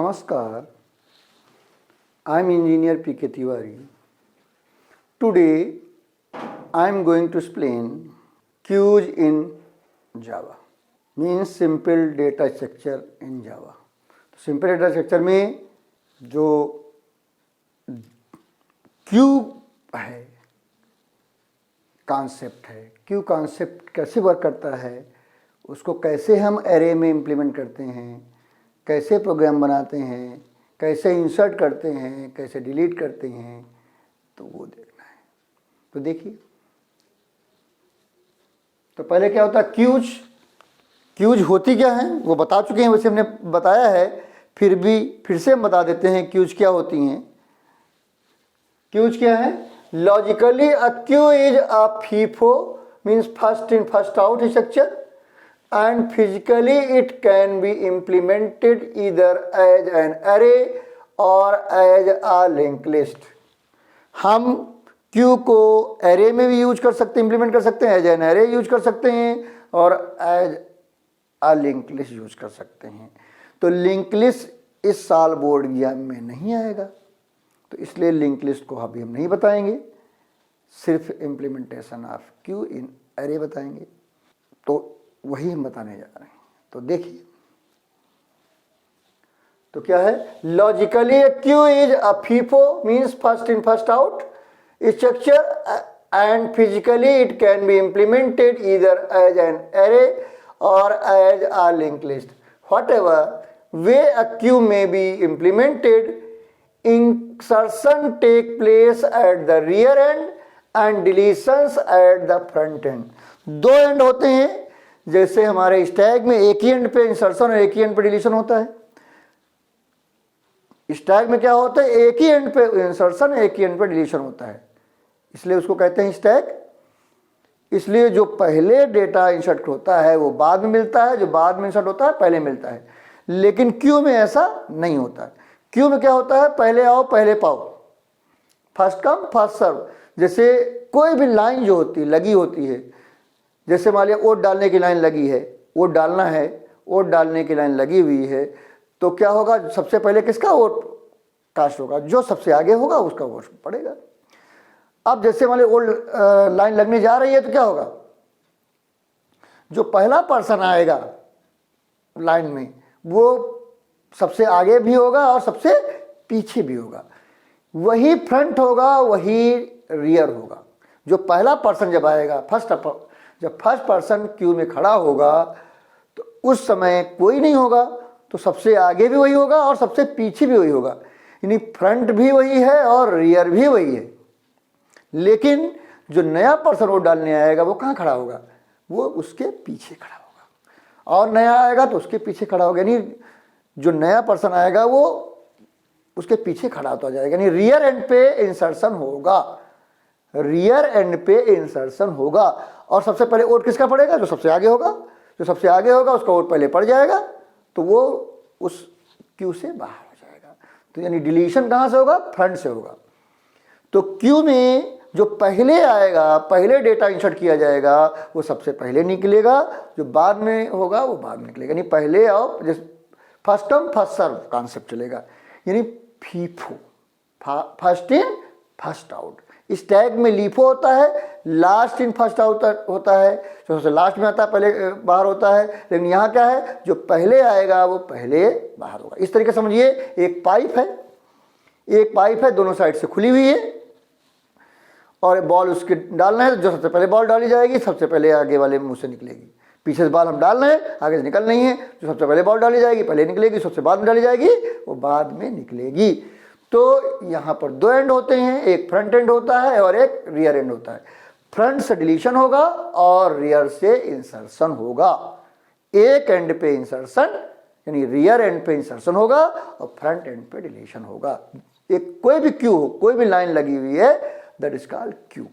Namaskar, I am Engineer P.K. Tiwari. Today I am going to explain queues in Java, means simple data structure in Java. Simple data structure में जो Q है, concept है, Q concept कैसे work करता है, उसको कैसे हम एरे में इम्प्लीमेंट करते हैं, कैसे प्रोग्राम बनाते हैं, कैसे इंसर्ट करते हैं, कैसे डिलीट करते हैं, तो वो देखना है। तो देखिए, तो पहले क्या होता है, क्यूज होती क्या है वो बता चुके हैं, वैसे हमने बताया है, फिर से हम बता देते हैं क्यूज क्या होती हैं। क्यूज क्या है? Logically a queue is a FIFO, means first in first out structure, and physically it can be implemented either as an array or as a linked list. हम क्यू को एरे में भी use कर सकते हैं, implement कर सकते हैं, एज एन एरे यूज कर सकते हैं और as a link list use कर सकते हैं। तो लिंक लिस्ट इस साल बोर्ड एग्जाम में नहीं आएगा, तो इसलिए लिंक लिस्ट को अभी हम नहीं बताएंगे, सिर्फ implementation of Q in array बताएंगे। तो वही हम बताने जा रहे हैं। तो देखिए, तो क्या है, logically queue is a FIFO, means first in first out structure, and physically it can be implemented either as an array or as a link list. Whatever way a queue may be implemented, insertion take place at the rear end and deletions at the front end. दो end होते हैं, जैसे हमारे stack में एक ही and पे insertion और एक ही एंड पे डिलीशन होता है। स्टैक में क्या होता है, एक ही एंड पे इंसर्शन, एक ही एंड पे डिलीशन होता है, इसलिए उसको कहते हैं स्टैक। इसलिए जो पहले डेटा इंसर्ट होता है वो बाद में मिलता है, जो बाद में इंसर्ट होता है पहले मिलता है। लेकिन क्यू में ऐसा नहीं होता है। क्यू में क्या होता है, पहले आओ पहले पाओ, फर्स्ट कम फर्स्ट सर्व। जैसे कोई भी लाइन जो होती है लगी होती है, जैसे मान लिया वोट डालने की लाइन लगी है, वोट डालना है, वोट डालने की लाइन लगी हुई है, तो क्या होगा, सबसे पहले किसका वोट कास्ट होगा, जो सबसे आगे होगा उसका वोट पड़ेगा। अब जैसे मान लिया वोट लाइन लगने जा रही है, तो क्या होगा, जो पहला पर्सन आएगा लाइन में वो सबसे आगे भी होगा और सबसे पीछे भी होगा, वही फ्रंट होगा वही रियर होगा। जो पहला पर्सन जब आएगा, जब फर्स्ट पर्सन क्यू में खड़ा होगा तो उस समय कोई नहीं होगा, तो सबसे आगे भी वही होगा और सबसे पीछे भी वही होगा, यानी फ्रंट भी वही है और रियर भी वही है। लेकिन जो नया पर्सन वोट डालने आएगा वो कहाँ खड़ा होगा, वो उसके पीछे खड़ा होगा, और नया आएगा तो उसके पीछे खड़ा होगा, यानी जो नया पर्सन आएगा वो उसके पीछे खड़ा होता जाएगा, यानी रियर एंड पे इंसर्शन होगा, रियर एंड पे इंसर्शन होगा। और सबसे पहले वोट किसका पड़ेगा, जो सबसे आगे होगा, जो सबसे आगे होगा उसका वोट पहले पड़ जाएगा, तो वो उस क्यू से बाहर हो जाएगा। तो यानी डिलीशन कहाँ से होगा, फ्रंट से होगा। तो क्यू में जो पहले आएगा, पहले डेटा इंसर्ट किया जाएगा, वो सबसे पहले निकलेगा, जो बाद में होगा वो बाद में निकलेगा, यानी पहले आओ, जैसे first come first serve concept चलेगा, यानी FIFO, first in first out. Stack में लीफो होता है, लास्ट इन फर्स्ट आउट होता है, जो सबसे लास्ट में आता है पहले बाहर होता है। लेकिन यहाँ क्या है, जो पहले आएगा वो पहले बाहर होगा। इस तरीके से समझिए, एक पाइप है, दोनों साइड से खुली हुई है, और बॉल उसके डालना है, जो सबसे पहले बॉल डाली जाएगी सबसे पहले आगे वाले मुंह से निकलेगी। पीछे से बॉल हम डाल रहे हैं, आगे से निकल नहीं है, जो सबसे पहले बॉल डाली जाएगी पहले निकलेगी, सबसे बाद में डाली जाएगी वो बाद में निकलेगी। तो यहाँ पर दो एंड होते हैं, एक फ्रंट एंड होता है और एक रियर एंड होता है। फ्रंट से डिलीशन होगा और रियर से इंसर्शन होगा। एक एंड पे इंसर्शन यानी रियर एंड पे इंसर्शन होगा और फ्रंट एंड पे डिलीशन होगा। एक कोई भी क्यू हो, कोई भी लाइन लगी हुई है, that is called Q.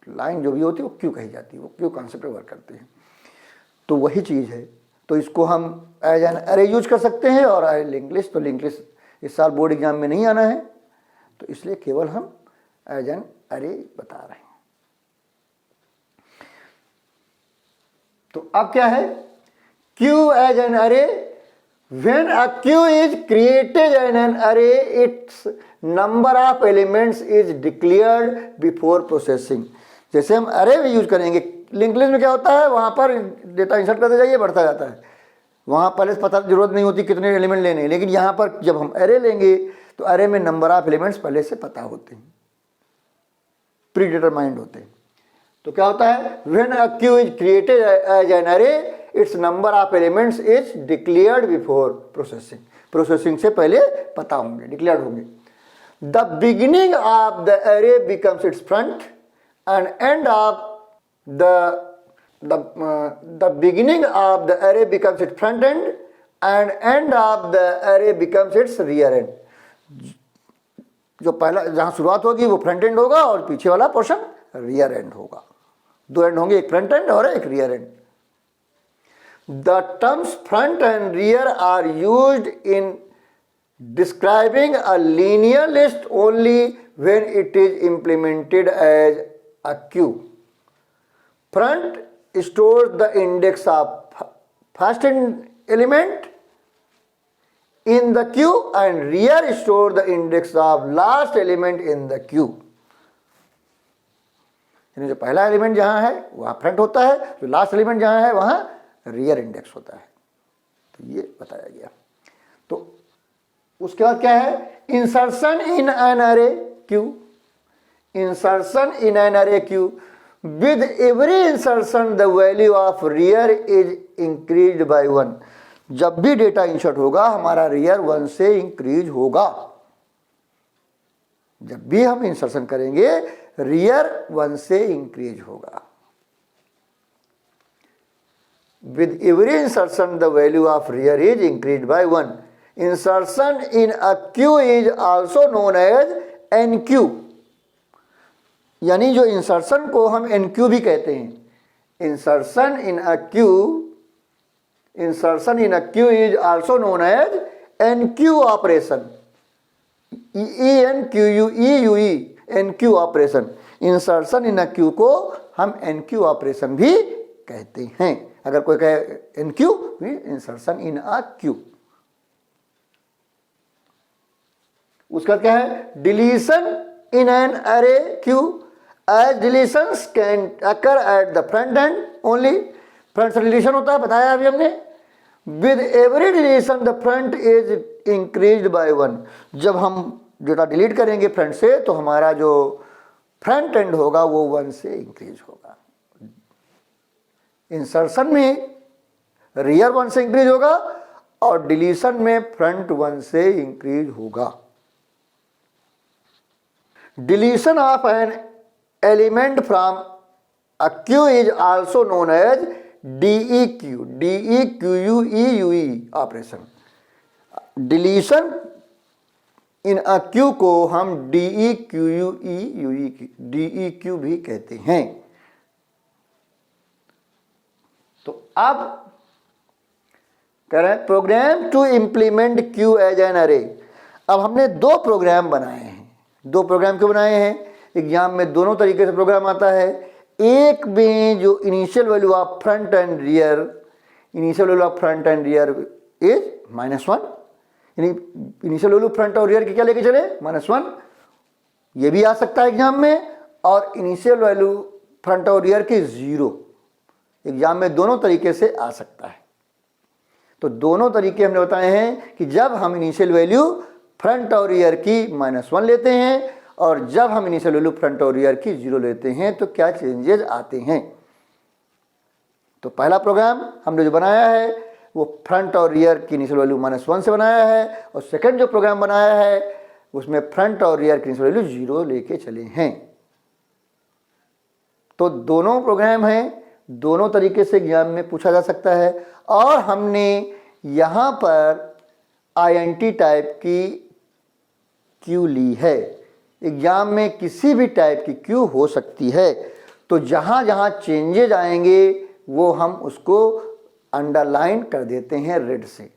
Line जो भी होती है वो क्यू कही जाती है, वो क्यू कॉन्सेप्ट पे वर्क करते हैं। तो वही चीज़ है। तो इसको हम एज एन एरे यूज कर सकते हैं और एज लिंक लिस्ट। तो लिंक लिस्ट इस साल बोर्ड एग्जाम में नहीं आना है, तो इसलिए केवल हम एज एन एरे बता रहे हैं। तो अब क्या है, queue as an array When a queue is created in an array, its number of elements is declared before processing. जैसे हम अरे में यूज करेंगे, लिंक लिस्ट में क्या होता है, वहाँ पर डेटा इंसर्ट करते जाइए, बढ़ता जाता है, वहाँ पहले से पता जरूरत नहीं होती कितने एलिमेंट लेने हैं। लेकिन यहाँ पर जब हम अरे लेंगे तो अरे में नंबर ऑफ एलिमेंट्स पहले से पता होते हैं, प्री डिटरमाइंड होते हैं। तो क्या होता है, when a queue is created as an array, its number of elements is declared before processing. Processing से पहले पता होंगे, डिक्लेयर्ड होंगे। The beginning of the array becomes its front end and ऑफ the beginning of the array becomes its front end and end of the array becomes its rear end. जो पहला जहां शुरुआत होगी वो फ्रंट एंड होगा और पीछे वाला पोर्शन रियर एंड होगा। दो एंड होंगे, एक फ्रंट एंड और एक rear end. The terms front end rear are used in describing a linear list only when it is implemented as a queue. Front stores the index of first element in the queue and rear stores the index of last element in the queue. यानी जो पहला element जहां है वहां front होता है, जो last element जहां है वहां रियर इंडेक्स होता है। तो ये बताया गया। तो उसके बाद क्या है, इंसर्शन इन एन अरे क्यू। इंसर्शन इन एन अरे Q, with every insertion the value of rear is increased by 1। जब भी डेटा इंसर्ट होगा हमारा रियर 1 से इंक्रीज होगा। जब भी हम इंसर्शन करेंगे रियर 1 से इंक्रीज होगा। with every insertion the value of rear is increased by 1। insertion in a queue is also known as NQ। यानी जो इंसर्शन को हम NQ भी कहते हैं। Insertion in a queue is also known as NQ operation. NQ operation. Insertion in a queue को हम NQ operation भी कहते हैं। अगर कोई कहे NQ, insertion in a Q. उसका क्या है, डिलीशन इन एन अरे Q, as deletions can occur at the front end only। Front से डिलीशन होता है, बताया अभी हमने। with every deletion the front is increased by 1। जब हम डेटा डिलीट करेंगे फ्रंट से तो हमारा जो फ्रंट एंड होगा वो 1 से इंक्रीज होगा। इंसर्शन में रियर 1 से इंक्रीज होगा और डिलीशन में फ्रंट 1 से इंक्रीज होगा। Deletion of an element from a queue is also known as DEQUE operation. Deletion in a queue को हम DEQ भी कहते हैं। तो अब कह रहे हैं program to implement queue as an array. अब हमने दो प्रोग्राम बनाए हैं। दो प्रोग्राम क्यों बनाए हैं, एग्जाम में दोनों तरीके से प्रोग्राम आता है। एक में जो initial value of front end rear, initial value of front end rear is -1। यानी इनिशियल वैल्यू फ्रंट और रियर की क्या लेके चले, -1। ये भी आ सकता है एग्जाम में। और इनिशियल वैल्यू फ्रंट और रियर की 0, एग्जाम में दोनों तरीके से आ सकता है। तो दोनों तरीके हमने बताए हैं कि जब हम इनिशियल वैल्यू फ्रंट और रियर की -1 लेते हैं और जब हम इनिशियल वैल्यू फ्रंट और रियर की 0 लेते हैं तो क्या चेंजेस आते हैं। तो पहला प्रोग्राम हमने जो बनाया है वो फ्रंट और रियर की इनिशियल वैल्यू -1 से बनाया है, और सेकंड जो प्रोग्राम बनाया है उसमें फ्रंट और रियर की इनिशियल वैल्यू 0 लेके चले हैं। तो दोनों प्रोग्राम हैं, दोनों तरीके से एग्जाम में पूछा जा सकता है। और हमने यहाँ पर INT टाइप की क्यू ली है। एग्जाम में किसी भी टाइप की क्यू हो सकती है। तो जहाँ जहाँ चेंजेज आएंगे वो हम उसको अंडरलाइन कर देते हैं रेड से।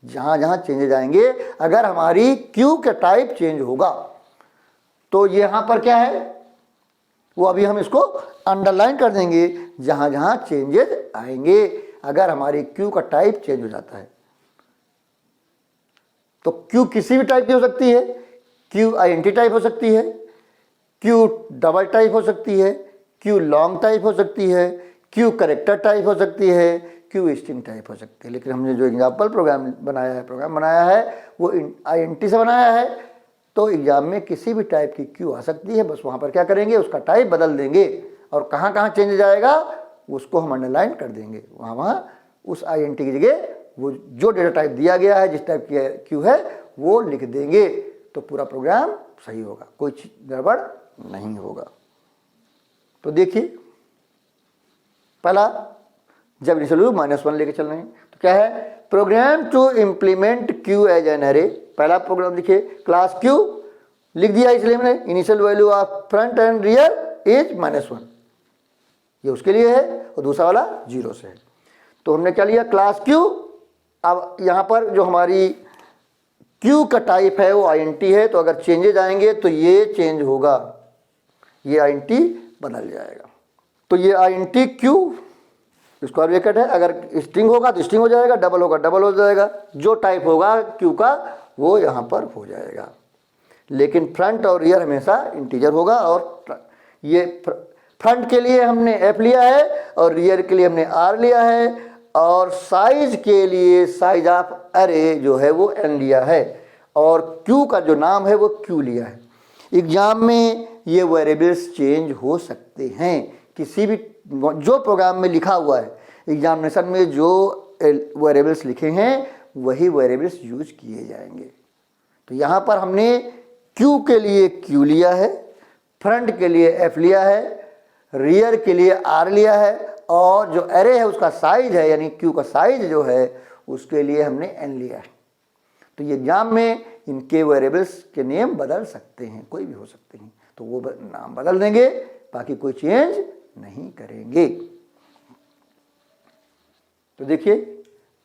जहाँ जहाँ चेंजेज आएंगे, अगर हमारी क्यू का टाइप चेंज होगा तो यहाँ पर क्या है वो अभी हम इसको अंडरलाइन कर देंगे। जहाँ जहाँ चेंजेज आएंगे, अगर हमारी क्यू का टाइप चेंज हो जाता है। तो क्यू किसी भी टाइप की हो सकती है, क्यू आईएनटी टाइप हो सकती है, क्यू डबल टाइप हो सकती है, क्यू लॉन्ग टाइप हो सकती है, क्यू करेक्टर टाइप हो सकती है, क्यू स्ट्रिंग टाइप हो सकती है। लेकिन हमने जो एग्जाम्पल प्रोग्राम बनाया है वो आईएनटी से बनाया है, तो एग्जाम में किसी भी टाइप की क्यू आ सकती है, बस वहाँ पर क्या करेंगे, उसका टाइप बदल देंगे और कहाँ कहाँ चेंज जाएगा उसको हम अंडरलाइन कर देंगे। वहाँ उस आईएनटी की जगह वो जो डेटा टाइप दिया गया है, जिस टाइप की क्यू है वो लिख देंगे, तो पूरा प्रोग्राम सही होगा, कोई गड़बड़ नहीं होगा। तो देखिए, पहला जब इनिशियल -1 लेके चल रहे हैं तो क्या है, program to implement queue as an array. पहला प्रोग्राम देखिए, क्लास क्यू लिख दिया, इसलिए हमने initial value of front end rear is -1, ये उसके लिए है, और दूसरा वाला 0 से है। तो हमने क्या लिया, क्लास क्यू। अब यहाँ पर जो हमारी क्यू का टाइप है वो आईएनटी है, तो अगर चेंजेज आएंगे तो ये चेंज होगा, ये आईएनटी बदल जाएगा। तो ये आईएनटी क्यू स्क्वायर ब्रैकेट है, अगर स्ट्रिंग होगा तो स्ट्रिंग हो जाएगा, डबल होगा डबल हो जाएगा, जो टाइप होगा क्यू का वो यहाँ पर हो जाएगा। लेकिन फ्रंट और रियर हमेशा इंटीजर होगा, और ये फ्रंट के लिए हमने एफ लिया है और रियर के लिए हमने आर लिया है, और साइज के लिए साइज ऑफ अरे जो है वो एन लिया है, और क्यू का जो नाम है वो क्यू लिया है। एग्जाम में ये वेरिएबल्स चेंज हो सकते हैं, किसी भी जो प्रोग्राम में लिखा हुआ है, एग्जामिनेशन में जो वेरिएबल्स लिखे हैं वही वेरिएबल्स यूज किए जाएंगे। तो यहाँ पर हमने क्यू के लिए क्यू लिया है, फ्रंट के लिए एफ लिया है, रियर के लिए आर लिया है, और जो एरे है उसका साइज है यानी क्यू का साइज जो है उसके लिए हमने एन लिया है। तो ये एग्जाम में इनके वेरिएबल्स के नेम बदल सकते हैं, कोई भी हो सकते हैं, तो वो नाम बदल देंगे, बाकी कोई चेंज नहीं करेंगे। तो देखिए,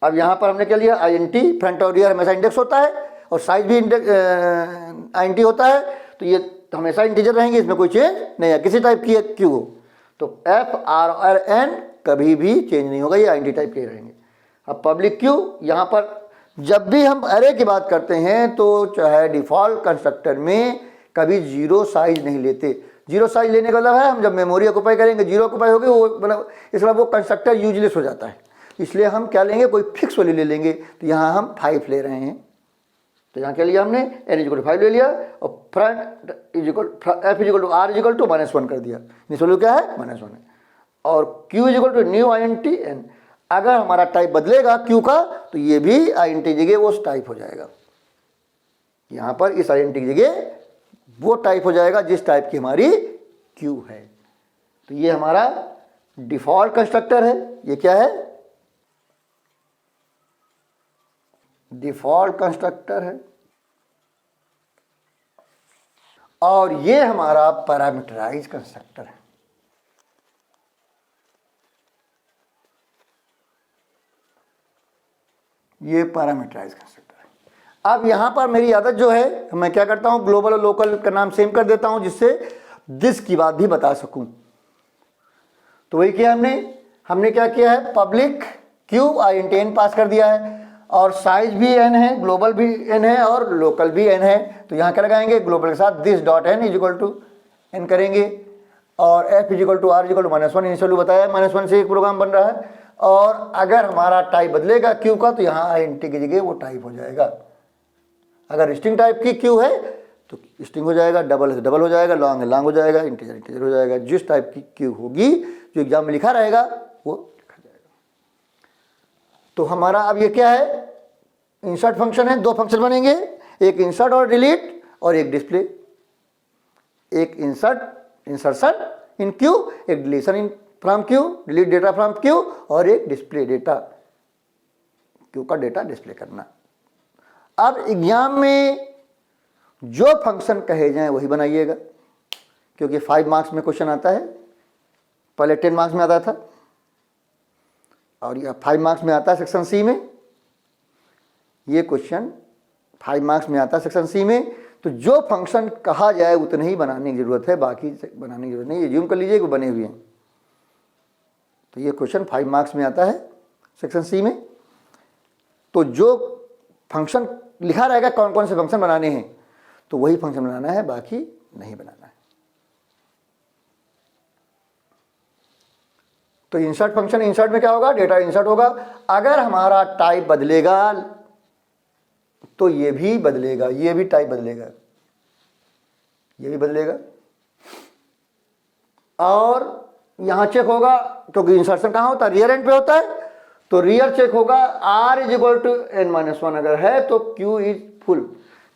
अब यहाँ पर हमने क्या लिया, आईएनटी फ्रंट और रियर हमेशा इंडेक्स होता है, और साइज भी आईएनटी होता है, तो ये हमेशा इंटीजर रहेंगे, इसमें कोई चेंज नहीं है, किसी टाइप की क्यू हो। तो एफ आर और एन कभी भी चेंज नहीं होगा, ये आईएनटी टाइप के रहेंगे। अब पब्लिक क्यू, यहाँ पर जब भी हम अरे की बात करते हैं तो चाहे डिफ़ॉल्ट कंस्ट्रक्टर में कभी 0 साइज नहीं लेते। 0 साइज लेने का मतलब है हम जब मेमोरी ऑक्यूपाई करेंगे 0 ऑक्यूपाई होगी, वो मतलब इसका वो कंस्ट्रक्टर यूजलेस हो जाता है, इसलिए हम क्या लेंगे, कोई फिक्स वैल्यू ले लेंगे। तो यहाँ हम 5 ले रहे हैं, तो यहाँ क्या लिया हमने, n=5 ले लिया, और फ्रंट f=r -1 कर दिया, इनिशियल क्या है -1 है, और q न्यू आईएनटी n। अगर हमारा टाइप बदलेगा क्यू का तो ये भी आईएनटी जगह वो टाइप हो जाएगा, यहाँ पर इस आईएनटी की जगह वो टाइप हो जाएगा जिस टाइप की हमारी क्यू है। तो ये हमारा डिफ़ॉल्ट कंस्ट्रक्टर है, ये क्या है, डिफ़ॉल्ट कंस्ट्रक्टर है, और ये हमारा पैरामीटराइज कंस्ट्रक्टर है। ये पैरामीटराइज कंस्ट्रक्टर है। अब यहाँ पर मेरी आदत जो है, मैं क्या करता हूँ, ग्लोबल और लोकल का नाम सेम कर देता हूँ, जिससे दिस की बात भी बता सकूँ। तो वही किया हमने क्या किया है, पब्लिक क्यू आईएनटी n पास कर दिया है, और साइज भी n है, ग्लोबल भी n है और लोकल भी n है। तो यहाँ क्या लगाएंगे, ग्लोबल के साथ दिस डॉट n n करेंगे, और f r -1 इनिशियल बताया, -1 से एक प्रोग्राम बन रहा है। और अगर हमारा टाइप बदलेगा क्यू का तो यहाँ आईएनटी की जगह वो टाइप हो जाएगा। अगर स्ट्रिंग टाइप की क्यू है तो स्ट्रिंग हो जाएगा, डबल है डबल हो जाएगा, लॉन्ग है लॉन्ग हो जाएगा, इंटीजर हो जाएगा। जिस टाइप की क्यू होगी जो एग्जाम में लिखा रहेगा वो लिखा जाएगा। तो हमारा अब ये क्या है, इंसर्ट फंक्शन है, 2 फंक्शन बनेंगे, एक इंसर्ट और डिलीट और एक डिस्प्ले। एक इंसर्शन इन क्यू, एक deletion in from Q, delete data from Q, और एक डिस्प्ले डेटा, क्यू का डेटा डिस्प्ले करना। अब एग्जाम में जो फंक्शन कहे जाएं वही बनाइएगा, क्योंकि 5 मार्क्स में क्वेश्चन आता है, पहले 10 मार्क्स में आता था और यह 5 मार्क्स में आता है सेक्शन सी में। ये क्वेश्चन 5 मार्क्स में आता है सेक्शन सी में। तो जो फंक्शन कहा जाए उतने ही बनाने की जरूरत है, बाकी बनाने की जरूरत नहीं। ये ज्यूम कर लीजिए कि बने हुए हैं। तो ये क्वेश्चन 5 मार्क्स में आता है सेक्शन सी में। तो जो फंक्शन लिखा रहेगा कौन कौन से फंक्शन बनाने हैं, तो वही फंक्शन बनाना है, बाकी नहीं बनाना है। तो इंसर्ट फंक्शन, इंसर्ट में क्या होगा, डेटा इंसर्ट होगा। अगर हमारा टाइप बदलेगा तो ये भी बदलेगा, ये भी टाइप बदलेगा, ये भी बदलेगा। और यहां चेक होगा, क्योंकि इंसर्शन कहां होता है, रियर एंड पे होता है, तो रियर चेक होगा r is equal to n-1 अगर है तो q is full.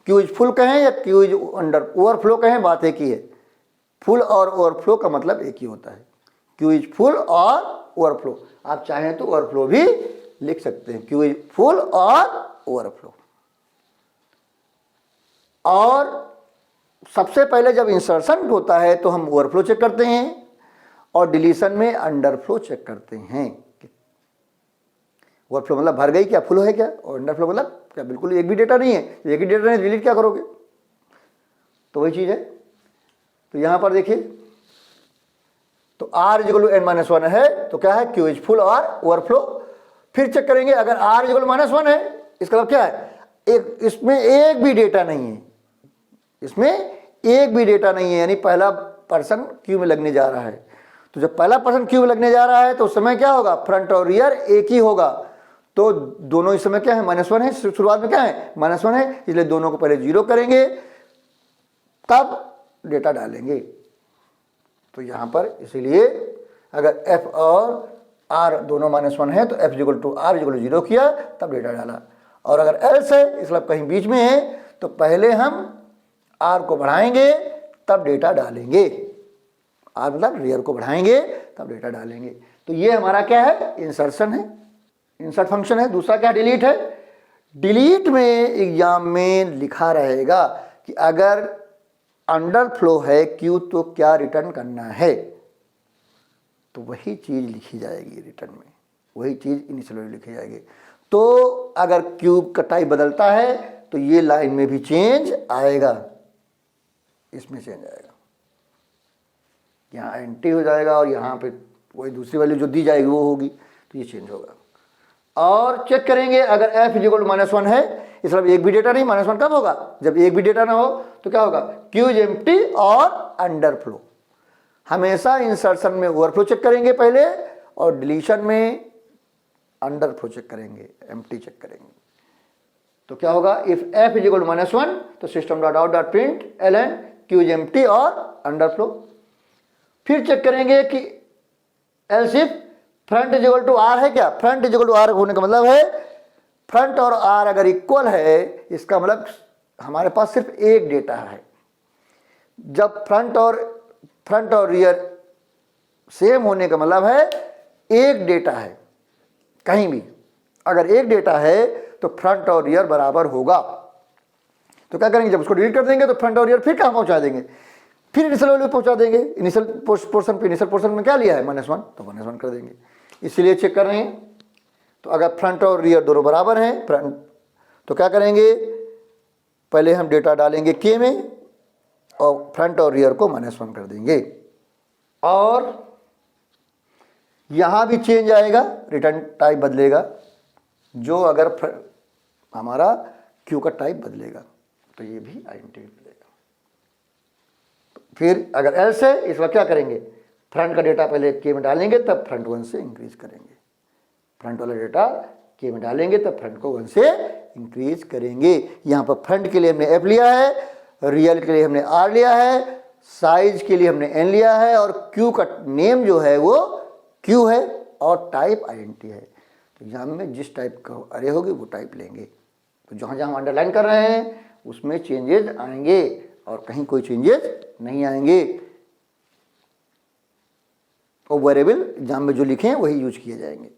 q is full कहें या q इज अंडर ओवरफ्लो कहें, बात एक ही है। फुल और ओवरफ्लो का मतलब एक ही होता है, q इज फुल और ओवरफ्लो। आप चाहें तो ओवरफ्लो भी लिख सकते हैं, q इज फुल और ओवरफ्लो। और सबसे पहले जब इंसर्शन होता है तो हम ओवरफ्लो चेक करते हैं, और डिलीशन में अंडरफ्लो चेक करते हैं। ओवरफ्लो मतलब भर गई क्या, फुल है क्या, और अंडरफ्लो मतलब क्या बिल्कुल एक भी डेटा नहीं है। एक ही डेटा नहीं, डिलीट क्या करोगे, तो वही चीज है। तो यहां पर देखिए, तो r इक्वल टू n-1 है तो क्या है, q इज फुल और ओवरफ्लो। फिर चेक करेंगे अगर r इक्वल टू -1 है, इसका मतलब क्या है, एक इसमें एक भी डेटा नहीं है, इसमें एक भी डेटा नहीं है, यानी पहला पर्सन क्यू में लगने जा रहा है। तो जब पहला पर्सन क्यू में लगने जा रहा है तो उस समय क्या होगा, फ्रंट और रियर एक ही होगा। तो दोनों इस समय क्या है, -1 है, शुरुआत में क्या है, -1 है, इसलिए दोनों को पहले 0 करेंगे, तब डेटा डालेंगे। तो यहां पर इसीलिए अगर f और r दोनों -1 है तो f equal to r equal to 0 किया, तब डेटा डाला। और अगर else है, इसलिए कहीं बीच में है, तो पहले हम r को बढ़ाएंगे तब डेटा डालेंगे, r मतलब रियर को बढ़ाएंगे तब डेटा डालेंगे। तो ये हमारा क्या है, इंसर्शन है, इंसर्ट फंक्शन है। दूसरा क्या, डिलीट है। डिलीट में एग्जाम में लिखा रहेगा कि अगर अंडरफ्लो है क्यू तो क्या रिटर्न करना है, तो वही चीज लिखी जाएगी रिटर्न में, वही चीज इनिशियल वैल्यू लिखी जाएगी। तो अगर क्यू का टाइप बदलता है तो ये लाइन में भी चेंज आएगा, इसमें चेंज आएगा, यहाँ एंटी हो जाएगा और यहाँ पे वही दूसरी वैल्यू जो दी जाएगी वो होगी, तो ये चेंज होगा। और चेक करेंगे अगर f इक्वल टू -1 है, इसलिए एक भी डेटा नहीं, -1 कब होगा, जब एक भी डेटा ना हो, तो क्या होगा, q इज एम्प्टी और अंडरफ्लो। हमेशा इंसर्शन में ओवरफ्लो चेक करेंगे पहले, और डिलीशन में अंडरफ्लो चेक करेंगे, एम्प्टी चेक करेंगे। तो क्या होगा, if f is equal to -1 तो system dot out dot print ln q is empty और अंडरफ्लो। फिर चेक करेंगे कि else if front is equal to r है क्या, front is equal to r होने का मतलब है फ्रंट और r अगर इक्वल है, इसका मतलब हमारे पास सिर्फ एक डेटा है। जब फ्रंट और रियर सेम होने का मतलब है एक डेटा है, कहीं भी अगर एक डेटा है तो फ्रंट और रियर बराबर होगा। तो क्या करेंगे, जब उसको डिलीट कर देंगे तो फ्रंट और रियर फिर कहां पहुंचा देंगे, फिर इनिशियल वैल्यू पहुंचा देंगे। इनिशियल पोर्शन पे, इनिशियल पोर्शन में क्या लिया है, -1, तो -1 कर देंगे, इसीलिए चेक कर रहे हैं। तो अगर फ्रंट और रियर दोनों बराबर हैं, फ्रंट, तो क्या करेंगे, पहले हम डेटा डालेंगे k में और फ्रंट और रियर को -1 कर देंगे। और यहां भी चेंज आएगा, रिटर्न टाइप बदलेगा, जो अगर हमारा क्यू का टाइप बदलेगा तो ये भी आइडेंटिटी बदलेगा। फिर अगर एल्स है, इसका क्या करेंगे, फ्रंट का डेटा पहले k में डालेंगे तब फ्रंट 1 से इंक्रीज करेंगे, फ्रंट वाला डेटा k में डालेंगे तब फ्रंट को 1 से इंक्रीज करेंगे। यहाँ पर फ्रंट के लिए हमने f लिया है, रियल के लिए हमने r लिया है, साइज के लिए हमने n लिया है, और q का नेम जो है वो q है और टाइप आइडेंटिटी है। तो एग्जाम में जिस टाइप का अरे होगी वो टाइप लेंगे। तो जहाँ जहाँ हम अंडरलाइन कर रहे हैं उसमें चेंजेस आएंगे और कहीं कोई चेंजेस नहीं आएंगे। तो वेरिएबल एग्जाम में जो लिखे वही यूज किए जाएंगे।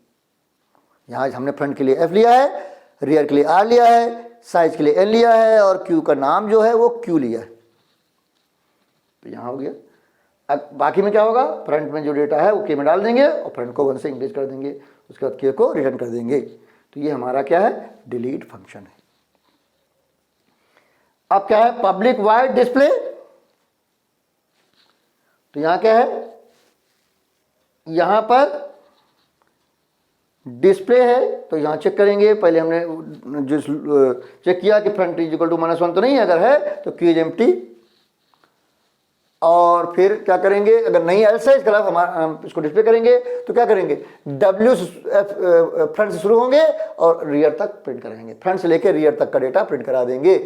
यहाँ हमने फ्रंट के लिए f लिया है, रियर के लिए r लिया है, साइज के लिए n लिया है, और q का नाम जो है वो q लिया है। तो यहाँ हो गया। अब बाकी में क्या होगा, फ्रंट में जो डेटा है वो k में डाल देंगे और फ्रंट को 1 से इंक्रीज कर देंगे, उसके बाद k को रिटर्न कर देंगे। तो ये हमारा क्या है, डिलीट फंक्शन है। अब क्या है, पब्लिक वाइड डिस्प्ले। तो यहाँ क्या है, यहाँ पर डिस्प्ले है तो यहाँ चेक करेंगे, पहले हमने जिस चेक किया कि फ्रंट इज इक्वल टू -1 तो नहीं है, अगर है तो क्यू इज एम्प्टी। और फिर क्या करेंगे, अगर नहीं एल्स है इसके अलावा हम इसको डिस्प्ले करेंगे तो क्या करेंगे, W फ्रंट से शुरू होंगे और रियर तक प्रिंट कराएंगे, फ्रंट से लेकर रियर तक का डेटा प्रिंट करा देंगे।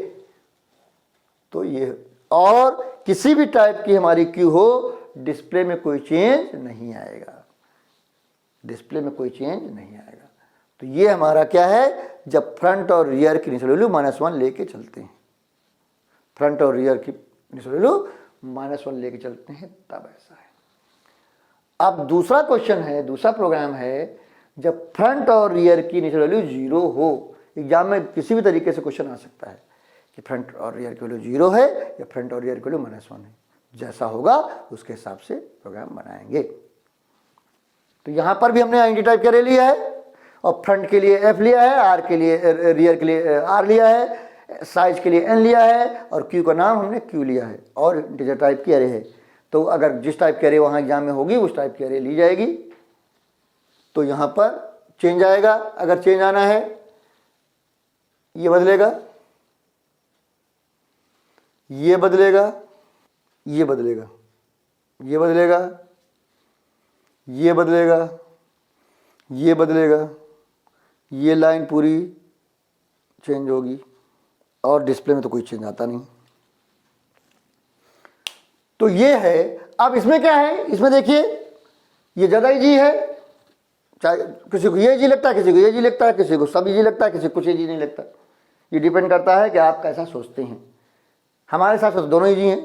तो ये, और किसी भी टाइप की हमारी क्यू हो डिस्प्ले में कोई चेंज नहीं आएगा, डिस्प्ले में कोई चेंज नहीं आएगा। तो ये हमारा क्या है, जब फ्रंट और रियर की इनिशियल वैल्यू -1 लेके चलते हैं, फ्रंट और रियर की इनिशियल वैल्यू -1 लेके चलते हैं तब ऐसा है। अब दूसरा क्वेश्चन है, दूसरा प्रोग्राम है, जब फ्रंट और रियर की इनिशियल वैल्यू 0 हो। एग्जाम में किसी भी तरीके से क्वेश्चन आ सकता है कि फ्रंट और रियर की वैल्यू 0 है या फ्रंट और रियर की वैल्यू -1 है, जैसा होगा उसके हिसाब से प्रोग्राम बनाएंगे। तो यहां पर भी हमने आईएनटी टाइप कैरे लिया है और फ्रंट के लिए F लिया है, R के लिए, रियर के लिए R लिया है, साइज के लिए n लिया है और क्यू का नाम हमने q लिया है और इंटीजर टाइप की अरे है। तो अगर जिस टाइप की अरे वहाँ एग्जाम में होगी उस टाइप की अरे ली जाएगी। तो यहाँ पर चेंज आएगा, अगर चेंज आना है ये बदलेगा, ये बदलेगा, ये बदलेगा, ये बदलेगा, ये बदलेगा, ये बदलेगा, ये लाइन पूरी चेंज होगी और डिस्प्ले में तो कोई चेंज आता नहीं। तो ये है। अब इसमें क्या है, इसमें देखिए ये ज़्यादा इजी है, चाहे किसी को ये इजी लगता है, किसी को ये इजी लगता है, किसी को सब इजी लगता है, किसी को कुछ इजी नहीं लगता। ये डिपेंड करता है कि आप कैसा सोचते हैं। हमारे साथ तो दोनों इजी हैं,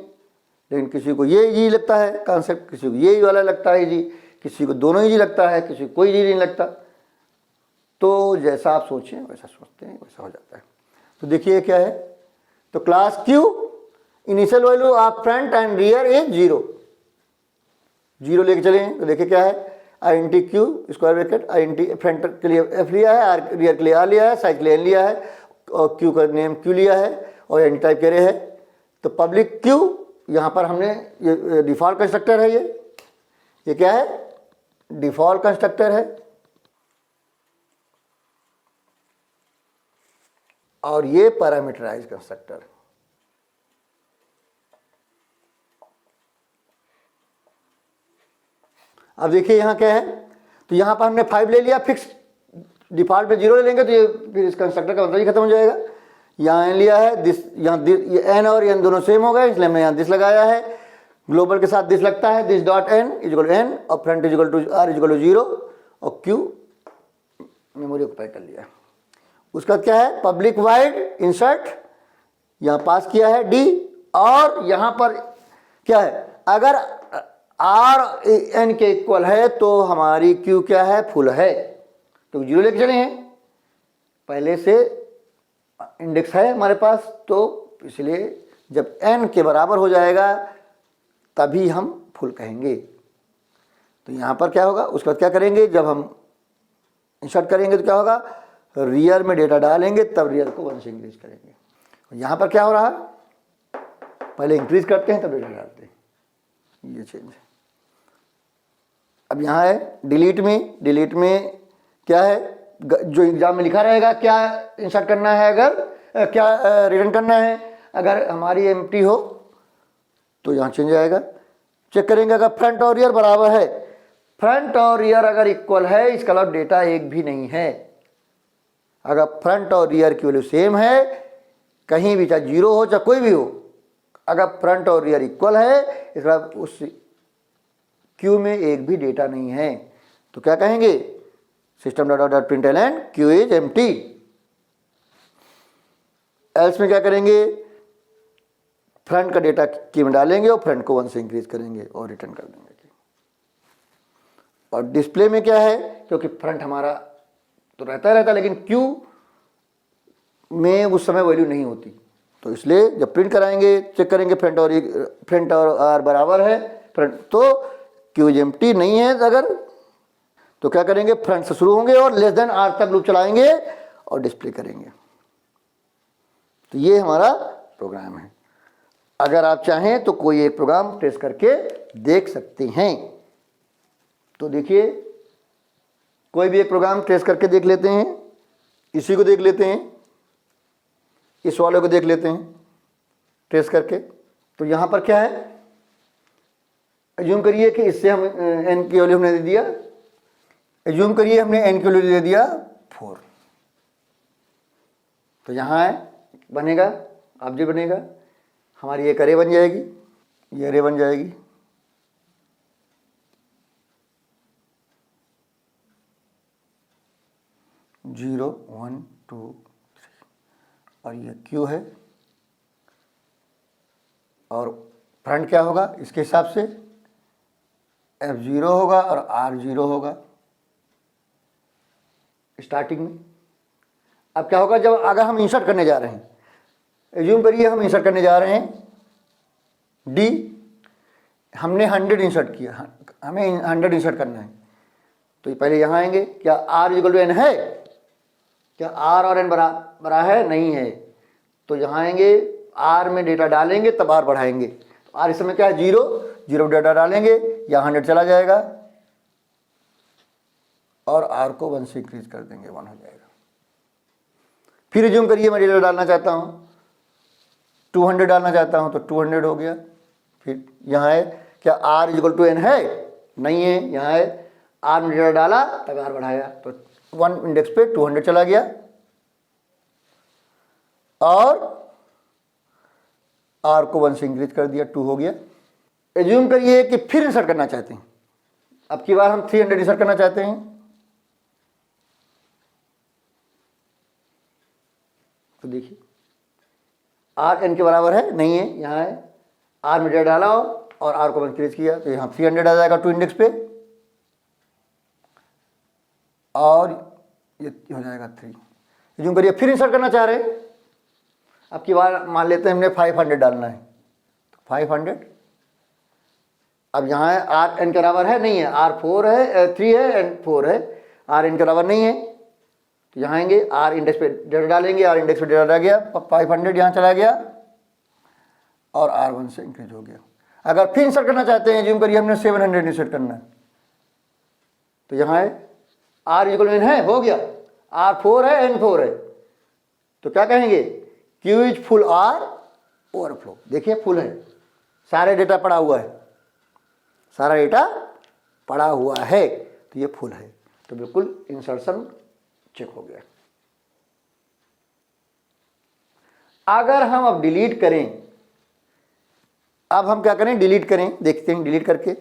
लेकिन किसी को ये इजी लगता है कॉन्सेप्ट, किसी को ये वाला लगता है इजी, किसी को दोनों इजी लगता है, किसी को कोई इजी नहीं लगता। तो जैसा आप सोचें वैसा सोचते हैं, वैसा हो जाता है। तो देखिए क्या है, तो class Q initial value of front end rear is 0 लेके चले हैं। तो देखिए क्या है, INT Q square bracket, INT front के लिए F लिया है, R रियर के लिए R लिया है, साइज के लिए N लिया है और Q का नेम Q लिया है और एन टाइप करे है। तो पब्लिक Q यहाँ पर हमने ये डिफॉल्ट कंस्ट्रक्टर है, ये क्या है, डिफॉल्ट कंस्ट्रक्टर है और ये पैरामीटराइज कंस्ट्रक्टर। अब देखिए यहाँ क्या है, तो यहाँ पर हमने 5 ले लिया फिक्स, डिफॉल्ट पे 0 ले लेंगे तो ये फिर इस कंस्ट्रक्टर का मतलब ही खत्म हो जाएगा। यहाँ n लिया है, दिस यहाँ ये n और n दोनों सेम हो गए, इसलिए हमने यहाँ दिस लगाया है, ग्लोबल के साथ दिस लगता है, this dot n is equal to n और front is equal to r is equal to 0 और q मेमोरी ऑक्यूपाई कर लिया। उसका क्या है, पब्लिक वाइड इंसर्ट, यहाँ पास किया है d और यहाँ पर क्या है, अगर r n के इक्वल है तो हमारी q क्या है, फुल है। तो 0 लेके चले हैं, पहले से इंडेक्स है हमारे पास, तो इसलिए जब n के बराबर हो जाएगा तभी हम फुल कहेंगे। तो यहाँ पर क्या होगा, उसके बाद क्या करेंगे, जब हम इंसर्ट करेंगे तो क्या होगा, रियर में डेटा डालेंगे तब रियर को 1 से इंक्रीज करेंगे। यहाँ पर क्या हो रहा है, पहले इंक्रीज करते हैं तब डेटा डालते हैं, ये चेंज है। अब यहाँ है डिलीट में क्या है, जो एग्जाम में लिखा रहेगा क्या इंसर्ट करना है, अगर क्या रिटर्न करना है, अगर हमारी एम्प्टी हो तो यहाँ चेंज आएगा। चेक करेंगे अगर फ्रंट और रियर बराबर है, फ्रंट और रियर अगर इक्वल है, इसका मतलब डेटा एक भी नहीं है। अगर फ्रंट और रियर की वैल्यू सेम है, कहीं भी चाहे 0 हो चाहे कोई भी हो, अगर फ्रंट और रियर इक्वल है, इसका मतलब उस क्यू में एक भी डेटा नहीं है। तो क्या कहेंगे, system.out.println q is empty। Else में क्या करेंगे, फ्रंट का डेटा की में डालेंगे और फ्रंट को 1 से इंक्रीज करेंगे और रिटर्न कर देंगे। और डिस्प्ले में क्या है, क्योंकि फ्रंट हमारा तो रहता लेकिन क्यू में उस समय वैल्यू नहीं होती, तो इसलिए जब प्रिंट कराएंगे चेक करेंगे फ्रंट और आर बराबर है, फ्रंट तो क्यू इज एम्प्टी नहीं है, अगर तो क्या करेंगे, फ्रंट से शुरू होंगे और लेस देन आर तक लूप चलाएंगे और डिस्प्ले करेंगे। तो ये हमारा प्रोग्राम है। अगर आप चाहें तो कोई एक प्रोग्राम टेस्ट करके देख सकते हैं। तो देखिए कोई भी एक प्रोग्राम ट्रेस करके देख लेते हैं, इसी को देख लेते हैं, इस वाले को देख लेते हैं ट्रेस करके। तो यहाँ पर क्या है, एज्यूम करिए कि इससे हम n की वैल्यू हमने दे दिया, एज्यूम करिए हमने n की वैल्यू दे दिया 4। तो यहाँ है बनेगा, ऑब्जेक्ट बनेगा, हमारी एक अरे बन जाएगी, ये अरे बन जाएगी। जीरो 1 2 3 और ये क्यू है, और फ्रंट क्या होगा इसके हिसाब से, F0 होगा और R0 होगा स्टार्टिंग में। अब क्या होगा जब अगर हम इंसर्ट करने जा रहे हैं, एज्यूम करिए हम इंसर्ट करने जा रहे हैं D, हमने 100 इंसर्ट किया, हमें 100 इंसर्ट करना है। तो पहले यहाँ आएंगे, क्या R इक्वल टू N है, क्या R और N बड़ा है, नहीं है। तो यहाँ आएंगे, R में डेटा डालेंगे तब R बढ़ाएंगे। तो R इस समय क्या है 0 डेटा डालेंगे, यहाँ 100 चला जाएगा और R को 1 से इंक्रीज कर देंगे, 1 हो जाएगा। फिर रिज्यूम करिए मैं डेटा डालना चाहता हूँ, 200 डालना चाहता हूँ, तो 200 हो गया। फिर यहाँ है, क्या R इक्वल टू N है, नहीं है, यहाँ है R में डेटा डाला तब R बढ़ाया, तो 1 इंडेक्स पे 200 चला गया। और R को 1 से इंक्रीज कर दिया, 2 हो गया। एज्यूम करिए कि फिर इंसर्ट करना चाहते हैं, अब की बार हम 300 इंसर्ट करना चाहते हैं। तो देखिए R N के बराबर है, नहीं है, यहाँ है R में डेटा डाला और R को इंक्रीज किया, तो यहाँ 300 आ जाएगा 2 इंडेक्स पे, और ये हो जाएगा 3। एज्यूम करिए फिर इंसर्ट करना चाह रहे हैं, अब की बार मान लेते हैं हमने 500 डालना है, तो 500। अब यहाँ है R N के बराबर है, नहीं है, R 4 है, 3 है, N 4 है, R N के बराबर नहीं है। तो यहाँ आएंगे, R इंडेक्स पे डेटा डालेंगे, R इंडेक्स पे डेटा डाल गया, 500 यहाँ चला गया और R 1 से इंक्रीज हो गया। अगर फिर इंसर्ट करना चाहते हैं, एज्यूम करिए हमने 700 इंसर्ट करना है, तो यहाँ है R इक्वल N है, हो गया, R 4 है, N 4 है, तो क्या कहेंगे, Q is full R overflow. देखिए फुल है, सारे डेटा पड़ा हुआ है, सारा डेटा पड़ा हुआ है, तो ये फुल है, तो बिल्कुल इंसर्शन चेक हो गया। अगर हम अब डिलीट करें, अब हम क्या करें, डिलीट करें, देखते हैं डिलीट करके।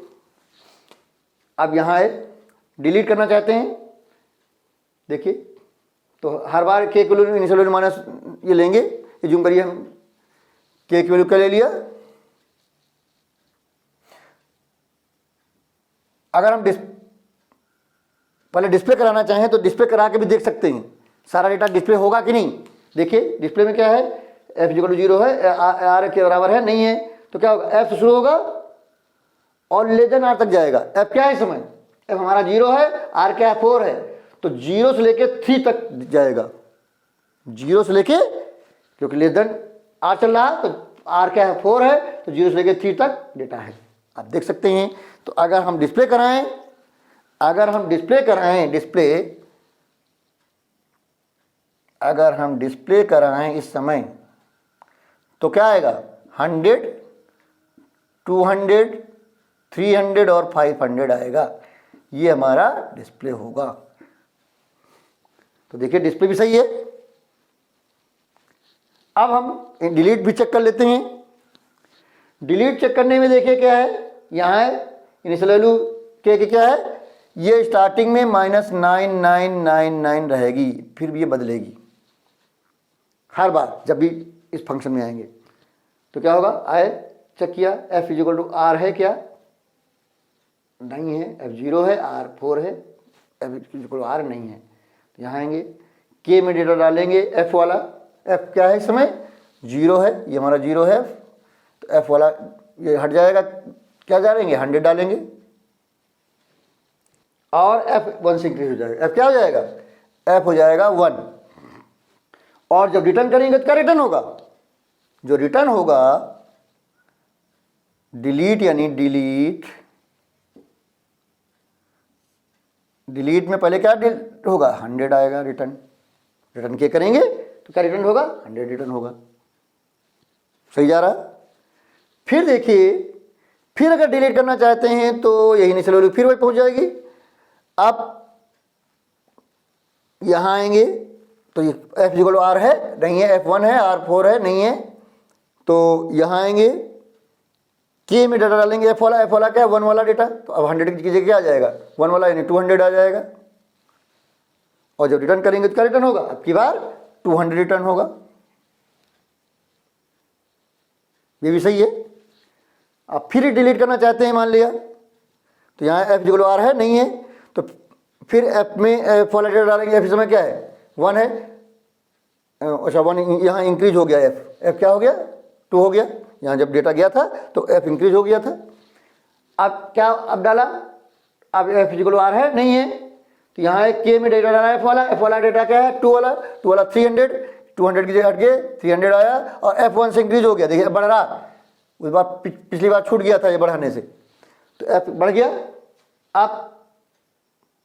अब यहाँ है डिलीट करना चाहते हैं, देखिए तो हर बार के की वैल्यू इनिशियल वैल्यू माइनस ये लेंगे, एज्यूम करिए हम के की वैल्यू क्या ले लिया। अगर हम पहले डिस्प्ले कराना चाहें तो डिस्प्ले करा के भी देख सकते हैं सारा डेटा डिस्प्ले होगा कि नहीं। देखिए डिस्प्ले में क्या है, F इक्वल टू 0 है, R के बराबर है, नहीं है, तो क्या होगा, F शुरू होगा और लेस देन R तक जाएगा। F क्या है इस समय, F हमारा 0 है, R क्या है 4 है, तो 0 से लेके 3 तक जाएगा, 0 से लेके, क्योंकि लेस देन R चल रहा है, तो R क्या है 4 है, तो 0 से लेके 3 तक डेटा है, आप देख सकते हैं। तो अगर हम डिस्प्ले कराएं, अगर हम डिस्प्ले कराएं इस समय, तो क्या आएगा, 100 200 300 और 500 आएगा, ये हमारा डिस्प्ले होगा। तो देखिए डिस्प्ले भी सही है। अब हम डिलीट भी चेक कर लेते हैं। डिलीट चेक करने में देखिए क्या है, यहाँ है इनिशियल वैल्यू के क्या है, ये स्टार्टिंग में -9999 रहेगी, फिर भी ये बदलेगी हर बार जब भी इस फंक्शन में आएंगे। तो क्या होगा, आए चेक किया, F इक्वल टू R है क्या, नहीं है, F0 है, R 4 है, F इक्वल टू R नहीं है। तो यहाँ आएंगे, K में डेटा डालेंगे, F वाला, F क्या है इस समय 0 है, ये हमारा 0 है, तो F वाला ये हट जाएगा, क्या डालेंगे 100 डालेंगे और F 1 से इंक्रीज हो जाएगा। F क्या हो जाएगा, F हो जाएगा 1। और जब रिटर्न करेंगे तो क्या रिटर्न होगा, जो रिटर्न होगा डिलीट, यानी डिलीट डिलीट में पहले क्या होगा, 100 आएगा रिटर्न। रिटर्न के करेंगे तो क्या रिटर्न होगा, 100 रिटर्न होगा। सही जा रहा। फिर देखिए, फिर अगर डिलीट करना चाहते हैं तो यही इनिशियल वैल्यू फिर वही पहुंच जाएगी। आप यहाँ आएंगे तो ये एफ इक्वल आर है नहीं है, F1 है, R4 है नहीं है, तो यहाँ आएंगे के में डाटा डालेंगे F वाला क्या है, 1 वाला डेटा, तो अब 100 की जगह क्या आ जाएगा, 1 वाला यानी 200 आ जाएगा। और जब रिटर्न करेंगे तो क्या रिटर्न होगा, अब की बार 200 रिटर्न होगा। ये भी सही है। आप फिर डिलीट करना चाहते हैं मान लिया, तो यहाँ एफ इक्वल आर है नहीं है, तो फिर एफ में एफ वाला डेटा डालेंगे। एफ इस समय क्या है, 1 है, अच्छा 1 यहाँ इंक्रीज हो गया, एफ क्या हो गया, 2 हो गया। यहाँ जब डेटा गया था तो एफ इंक्रीज हो गया था। अब क्या अब डाला, अब एफ इक्वल आर है नहीं है, तो यहाँ एक के में डेटा डाला एफ वाला डेटा क्या है, 2 वाला 200 की जगह हट के 300 आया और F1 से इंक्रीज हो गया। देखिए बढ़ रहा, उस बार पिछली बार छूट गया था ये बढ़ाने से, तो F बढ़ गया। अब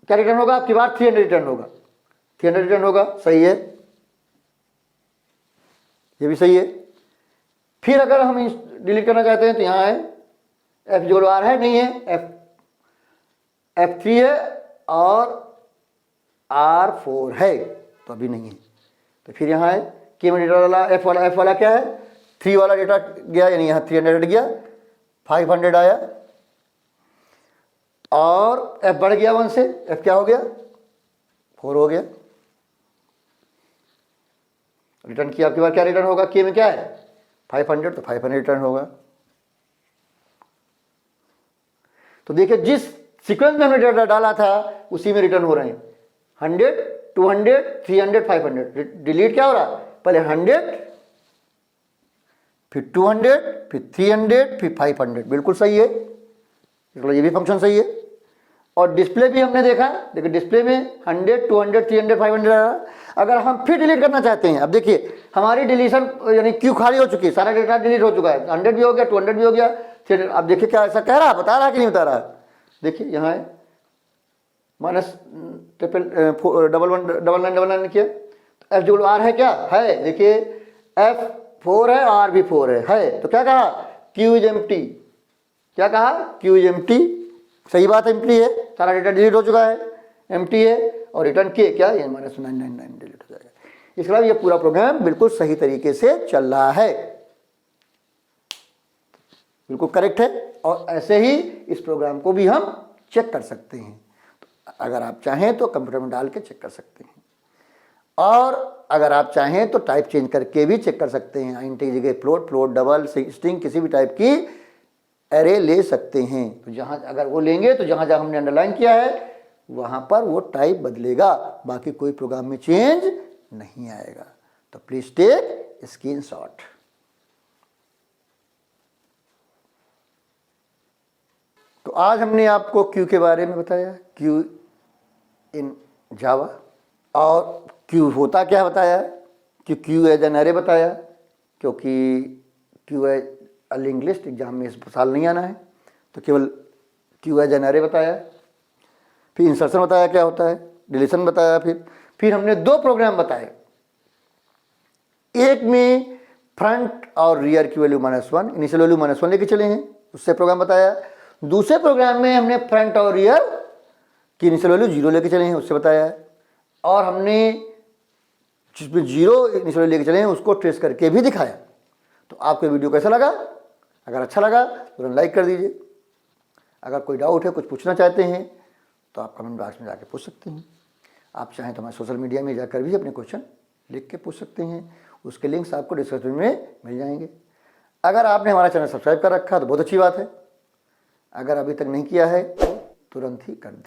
क्या रिटर्न होगा, आपकी बार 300 रिटर्न होगा, 300 रिटर्न होगा। सही है, ये भी सही है। फिर अगर हम डिलीट करना चाहते हैं तो यहाँ है F इक्वल आर है नहीं है, F3 है और R4 है, तो अभी नहीं है। तो फिर यहाँ है के में डेटा डाला एफ वाला क्या है, 3 वाला डेटा गया, यानी यहाँ 300 गया, 500 आया और एफ बढ़ गया 1 से, एफ क्या हो गया, 4 हो गया। रिटर्न किया, आपकी बार क्या रिटर्न होगा, के में क्या है 500, तो 500 रिटर्न होगा। तो देखिए जिस सीक्वेंस में हमने डेटा डाला था उसी में रिटर्न हो रहे हैं, 100, 200, 300, 500। डिलीट क्या हो रहा, पहले 100 फिर 200 फिर 300 फिर 500। बिल्कुल सही है, ये भी फंक्शन सही है। और डिस्प्ले भी हमने देखा, देखिए डिस्प्ले में 100, 200, 300, 500। अगर हम फिर डिलीट करना चाहते हैं, अब देखिए हमारी डिलीशन यानी क्यू खाली हो चुकी है, सारा डेटा डिलीट हो चुका है, 100 भी हो गया, 200 भी हो गया। फिर अब देखिए क्या ऐसा कह रहा है, बता रहा है कि नहीं बता रहा है। देखिए यहाँ है -1199 किया, एफ इक्वल आर है क्या है, देखिए F4 है, R भी 4 है, तो क्या कहा, Q इज एम्प्टी। क्या कहा, Q इज एम्प्टी। सही बात है, एम्प्टी है, सारा डेटा डिलीट हो चुका है, एम्प्टी है। और रिटर्न किए क्या, ये -999 डिलीट हो जाएगा। इसके अलावा ये पूरा प्रोग्राम बिल्कुल सही तरीके से चल रहा है, बिल्कुल करेक्ट है। और ऐसे ही इस प्रोग्राम को भी हम चेक कर सकते हैं। अगर आप चाहें तो कंप्यूटर में डाल के चेक कर सकते हैं, और अगर आप चाहें तो टाइप चेंज करके भी चेक कर सकते हैं। इंटीजर की जगह फ्लोट, डबल, स्ट्रिंग, किसी भी टाइप की एरे ले सकते हैं। तो जहाँ अगर वो लेंगे तो जहाँ जहाँ हमने अंडरलाइन किया है वहाँ पर वो टाइप बदलेगा, बाकी कोई प्रोग्राम में चेंज नहीं आएगा। तो प्लीज टेक स्क्रीनशॉट। तो आज हमने आपको क्यू के बारे में बताया, क्यू इन जावा, और क्यू होता क्या बताया, कि क्यू एज एन एरे बताया, क्योंकि queue as a linked list exam में इस साल नहीं आना है, तो केवल क्यू एज एन एरे बताया। फिर इंसर्शन बताया क्या होता है, डिलीशन बताया। फिर हमने 2 प्रोग्राम बताए, एक में फ्रंट और रियर की वैल्यू -1, इनिशियल वैल्यू -1 लेके चले हैं, उससे प्रोग्राम बताया। दूसरे प्रोग्राम में हमने फ्रंट और रियर की इनिशियल वैल्यू 0 लेके चले हैं, उससे बताया है। और हमने जिसमें 0 इनिशियल वैल्यू लेके चले हैं उसको ट्रेस करके भी दिखाया। तो आपको वीडियो कैसा लगा, अगर अच्छा लगा तो लाइक कर दीजिए। अगर कोई डाउट है, कुछ पूछना चाहते हैं तो आप कमेंट बॉक्स में जाकर पूछ सकते हैं। आप चाहें तो हमारे सोशल मीडिया में जाकर भी अपने क्वेश्चन लिख के पूछ सकते हैं, उसके लिंक्स आपको डिस्क्रिप्शन में मिल जाएंगे। अगर आपने हमारा चैनल सब्सक्राइब कर रखा तो बहुत अच्छी बात है, अगर अभी तक नहीं किया है तो तुरंत ही कर दें,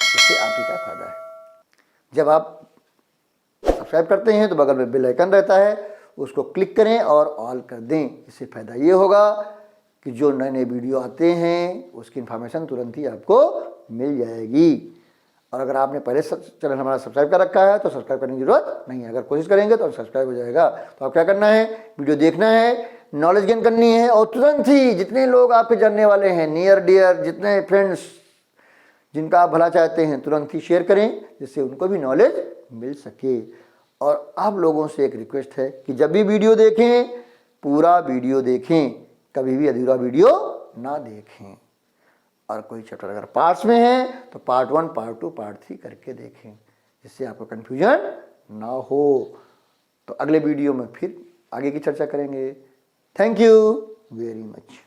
इससे आप ही का फायदा है। जब आप सब्सक्राइब करते हैं तो बगल में बेल आइकन रहता है, उसको क्लिक करें और ऑल कर दें। इससे फ़ायदा ये होगा कि जो नए नए वीडियो आते हैं उसकी इन्फॉर्मेशन तुरंत ही आपको मिल जाएगी। और अगर आपने पहले चैनल हमारा सब्सक्राइब कर रखा है तो सब्सक्राइब करने की जरूरत नहीं है, अगर कोशिश करेंगे तो सब्सक्राइब हो जाएगा। तो आप क्या करना है, वीडियो देखना है, नॉलेज गेन करनी है, और तुरंत ही जितने लोग आपके जानने वाले हैं, नियर डियर जितने फ्रेंड्स जिनका आप भला चाहते हैं तुरंत ही शेयर करें, जिससे उनको भी नॉलेज मिल सके। और आप लोगों से एक रिक्वेस्ट है कि जब भी वीडियो देखें पूरा वीडियो देखें, कभी भी अधूरा वीडियो ना देखें। और कोई चैप्टर अगर पार्ट्स में है तो पार्ट 1, पार्ट 2, पार्ट 3 करके देखें, जिससे आपको कन्फ्यूजन ना हो। तो अगले वीडियो में फिर आगे की चर्चा करेंगे। Thank you very much.